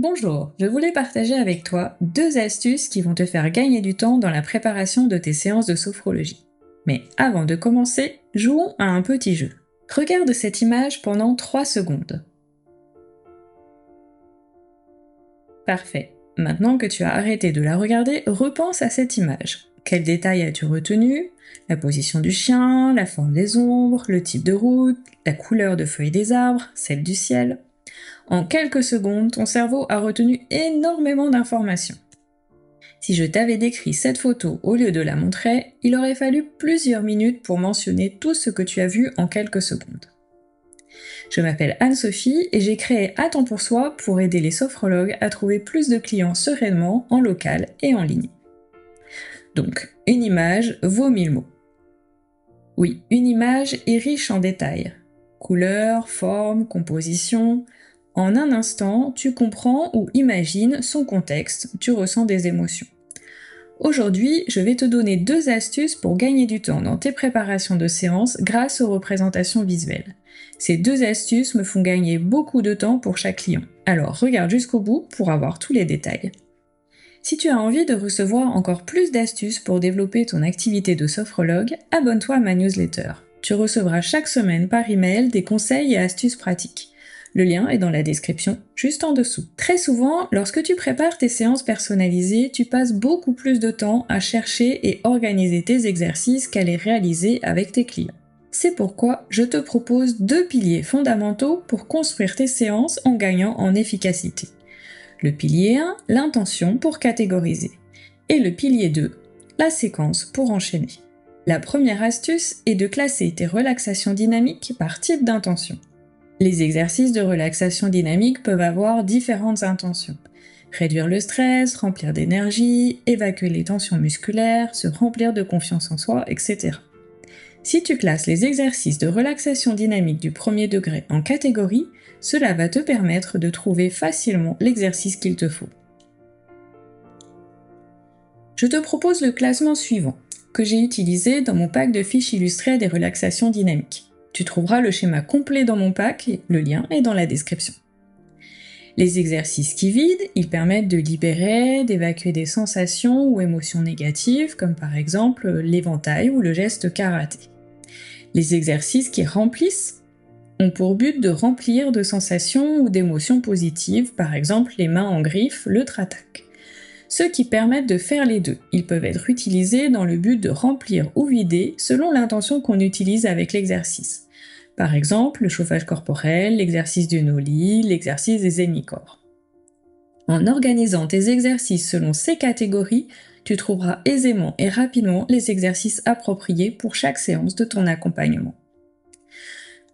Bonjour, je voulais partager avec toi 2 astuces qui vont te faire gagner du temps dans la préparation de tes séances de sophrologie. Mais avant de commencer, jouons à un petit jeu. Regarde cette image pendant 3 secondes. Parfait. Maintenant que tu as arrêté de la regarder, repense à cette image. Quels détails as-tu retenu? La position du chien, la forme des ombres, le type de route, la couleur de feuilles des arbres, celle du ciel. En quelques secondes, ton cerveau a retenu énormément d'informations. Si je t'avais décrit cette photo au lieu de la montrer, il aurait fallu plusieurs minutes pour mentionner tout ce que tu as vu en quelques secondes. Je m'appelle Anne-Sophie et j'ai créé À temps pour soi pour aider les sophrologues à trouver plus de clients sereinement en local et en ligne. Donc, une image vaut 1000 mots. Oui, une image est riche en détails. Couleurs, formes, composition. En un instant, tu comprends ou imagines son contexte, tu ressens des émotions. Aujourd'hui, je vais te donner 2 astuces pour gagner du temps dans tes préparations de séances grâce aux représentations visuelles. Ces 2 astuces me font gagner beaucoup de temps pour chaque client. Alors regarde jusqu'au bout pour avoir tous les détails. Si tu as envie de recevoir encore plus d'astuces pour développer ton activité de sophrologue, abonne-toi à ma newsletter. Tu recevras chaque semaine par email des conseils et astuces pratiques. Le lien est dans la description, juste en dessous. Très souvent, lorsque tu prépares tes séances personnalisées, tu passes beaucoup plus de temps à chercher et organiser tes exercices qu'à les réaliser avec tes clients. C'est pourquoi je te propose 2 piliers fondamentaux pour construire tes séances en gagnant en efficacité. Le pilier 1, l'intention pour catégoriser. Et le pilier 2, la séquence pour enchaîner. La première astuce est de classer tes relaxations dynamiques par type d'intention. Les exercices de relaxation dynamique peuvent avoir différentes intentions. Réduire le stress, remplir d'énergie, évacuer les tensions musculaires, se remplir de confiance en soi, etc. Si tu classes les exercices de relaxation dynamique du premier degré en catégories, cela va te permettre de trouver facilement l'exercice qu'il te faut. Je te propose le classement suivant, que j'ai utilisé dans mon pack de fiches illustrées des relaxations dynamiques. Tu trouveras le schéma complet dans mon pack, le lien est dans la description. Les exercices qui vident, ils permettent de libérer, d'évacuer des sensations ou émotions négatives, comme par exemple l'éventail ou le geste karaté. Les exercices qui remplissent ont pour but de remplir de sensations ou d'émotions positives, par exemple les mains en griffe, le tratak. Ceux qui permettent de faire les deux, ils peuvent être utilisés dans le but de remplir ou vider selon l'intention qu'on utilise avec l'exercice. Par exemple, le chauffage corporel, l'exercice du no-li, l'exercice des hémicorps. En organisant tes exercices selon ces catégories, tu trouveras aisément et rapidement les exercices appropriés pour chaque séance de ton accompagnement.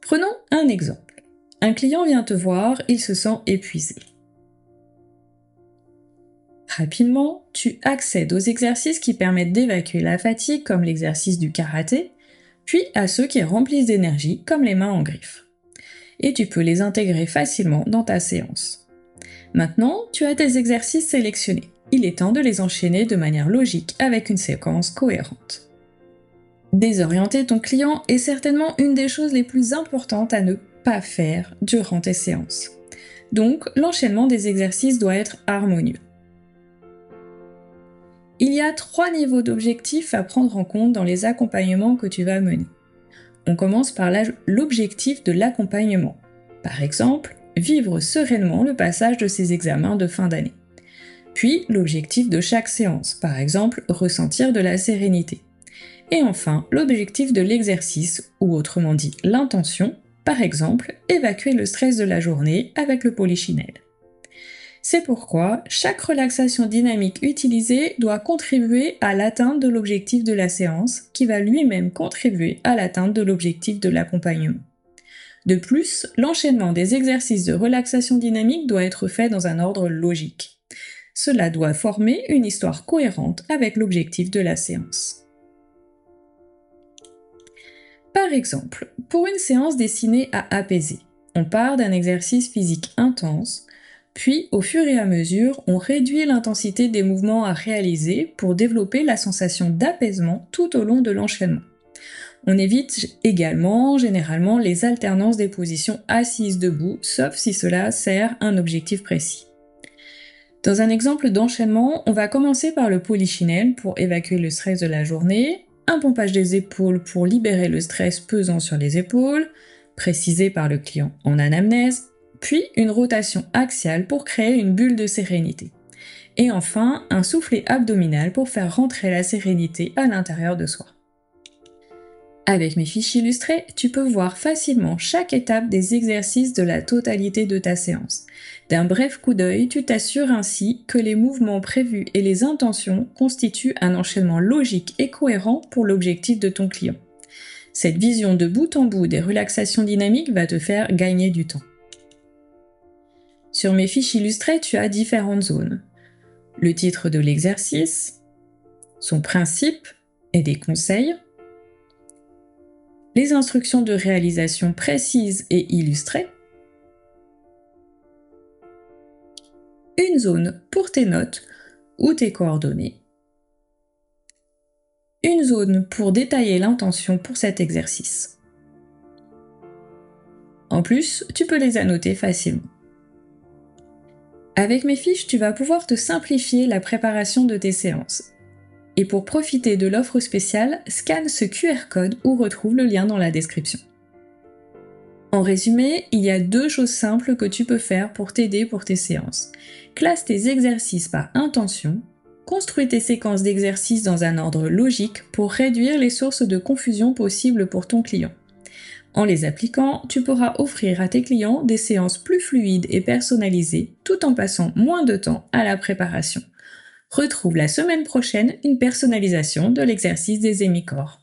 Prenons un exemple. Un client vient te voir, il se sent épuisé. Rapidement, tu accèdes aux exercices qui permettent d'évacuer la fatigue, comme l'exercice du karaté, puis à ceux qui remplissent d'énergie, comme les mains en griffe. Et tu peux les intégrer facilement dans ta séance. Maintenant, tu as tes exercices sélectionnés. Il est temps de les enchaîner de manière logique avec une séquence cohérente. Désorienter ton client est certainement une des choses les plus importantes à ne pas faire durant tes séances. Donc, l'enchaînement des exercices doit être harmonieux. Il y a 3 niveaux d'objectifs à prendre en compte dans les accompagnements que tu vas mener. On commence par l'objectif de l'accompagnement. Par exemple, vivre sereinement le passage de ces examens de fin d'année. Puis, l'objectif de chaque séance, par exemple, ressentir de la sérénité. Et enfin, l'objectif de l'exercice, ou autrement dit l'intention, par exemple, évacuer le stress de la journée avec le polichinelle. C'est pourquoi chaque relaxation dynamique utilisée doit contribuer à l'atteinte de l'objectif de la séance, qui va lui-même contribuer à l'atteinte de l'objectif de l'accompagnement. De plus, l'enchaînement des exercices de relaxation dynamique doit être fait dans un ordre logique. Cela doit former une histoire cohérente avec l'objectif de la séance. Par exemple, pour une séance destinée à apaiser, on part d'un exercice physique intense, puis au fur et à mesure, on réduit l'intensité des mouvements à réaliser pour développer la sensation d'apaisement tout au long de l'enchaînement. On évite également généralement les alternances des positions assises-debout, sauf si cela sert un objectif précis. Dans un exemple d'enchaînement, on va commencer par le polichinelle pour évacuer le stress de la journée, un pompage des épaules pour libérer le stress pesant sur les épaules, précisé par le client en anamnèse, puis une rotation axiale pour créer une bulle de sérénité. Et enfin, un soufflet abdominal pour faire rentrer la sérénité à l'intérieur de soi. Avec mes fiches illustrées, tu peux voir facilement chaque étape des exercices de la totalité de ta séance. D'un bref coup d'œil, tu t'assures ainsi que les mouvements prévus et les intentions constituent un enchaînement logique et cohérent pour l'objectif de ton client. Cette vision de bout en bout des relaxations dynamiques va te faire gagner du temps. Sur mes fiches illustrées, tu as différentes zones. Le titre de l'exercice, son principe et des conseils, les instructions de réalisation précises et illustrées, une zone pour tes notes ou tes coordonnées, une zone pour détailler l'intention pour cet exercice. En plus, tu peux les annoter facilement. Avec mes fiches, tu vas pouvoir te simplifier la préparation de tes séances. Et pour profiter de l'offre spéciale, scanne ce QR code ou retrouve le lien dans la description. En résumé, il y a 2 choses simples que tu peux faire pour t'aider pour tes séances. Classe tes exercices par intention, construis tes séquences d'exercices dans un ordre logique pour réduire les sources de confusion possibles pour ton client. En les appliquant, tu pourras offrir à tes clients des séances plus fluides et personnalisées tout en passant moins de temps à la préparation. Retrouve la semaine prochaine une personnalisation de l'exercice des hémicorps.